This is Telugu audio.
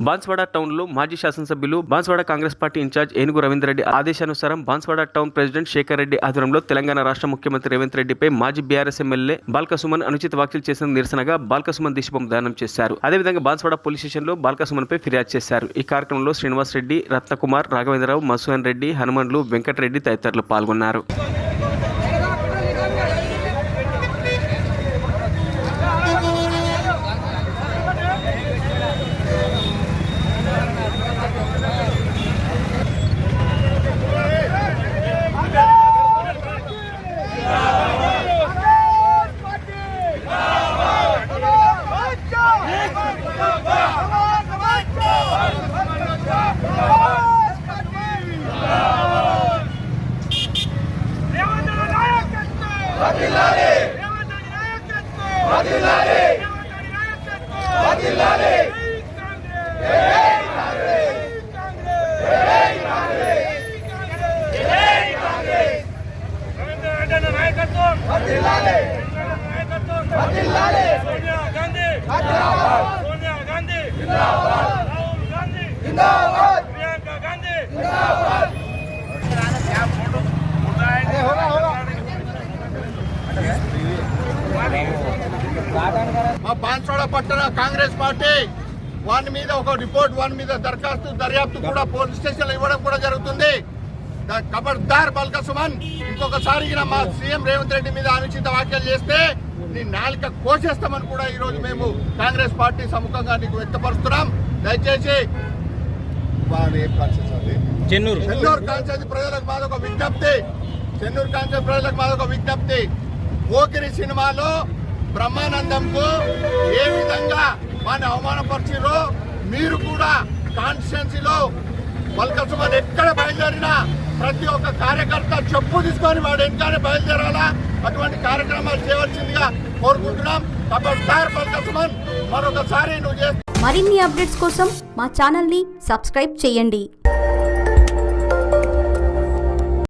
బాన్స్వాడ టౌన్లో మాజీ శాసనసభ్యులు బాన్స్వాడ కాంగ్రెస్ పార్టీ ఇన్ఛార్జ్ ఏనుగు రవీందర్ రెడ్డి ఆదేశానుసారం బాన్స్వాడ టౌన్ ప్రెసిడెంట్ శేఖర్ రెడ్డి ఆధ్వర్యంలో తెలంగాణ రాష్ట్ర ముఖ్యమంత్రి రేవంత్ రెడ్డిపై మాజీ బీఆర్ఎస్ ఎమ్మెల్యే బాల్క సుమన్ అనుచిత వ్యాఖ్యలు చేసిన నిరసనగా బాల్క సుమన్ దిశబొమ్మ దానం చేశారు. అదేవిధంగా బాన్స్వాడ పోలీస్ స్టేషన్లో బాల్క సుమన్ పై ఫిర్యాదు చేశారు. ఈ కార్యక్రమంలో శ్రీనివాస్ రెడ్డి, రత్నకుమార్, రాఘవేంద్రరావు, మసూహన్ రెడ్డి, హనుమండ్లు, వెంకటరెడ్డి తదితరులు పాల్గొన్నారు. మా బాన్స్వాడ పట్టణ కాంగ్రెస్ పార్టీ వాని మీద ఒక రిపోర్ట్, వాని మీద దరఖాస్తు దర్యాప్తు కూడా పోలీస్ స్టేషన్ లో ఇవ్వడం కూడా జరుగుతుంది. ఖబర్దార్ బాల్క సుమన్, ఇంకొకసారి మా సీఎం రేవంత్ రెడ్డి మీద అనుచిత వ్యాఖ్యలు చేస్తే నీ నాలుక కోసేస్తామని కూడా ఈ రోజు మేము కాంగ్రెస్ పార్టీ సముఖంగా నీకు వ్యక్తపరుస్తున్నాం. దయచేసి చెన్నూరు కాన్స్టిట్యూన్సీ ప్రజలకు మాదొక విజ్ఞప్తి, చెన్నూరు కాన్స్టిట్యూన్సీ ప్రజలకు మాదొక విజ్ఞప్తి. పోకిరి సినిమాలో బ్రహ్మానందంకు ఏ విధంగా వాడిని అవమానపరిచిరో మీరు కూడా కాన్స్టిట్యున్సీలో బాల్క సుమన్ ఎక్కడ బయలుదేరినా ప్రతి ఒక్క కార్యకర్త చెప్పు తీసుకొని వాడు వెంటనే బయలుదేరాలా, అటువంటి కార్యక్రమాలు చేయవలసిందిగా కోరుకుంటున్నాం. ఖబర్దార్ బాల్క సుమన్, మరొకసారి నువ్వు చేస్తా. మరిన్ని అప్డేట్స్ కోసం మా ఛానల్ని సబ్స్క్రైబ్ చేయండి.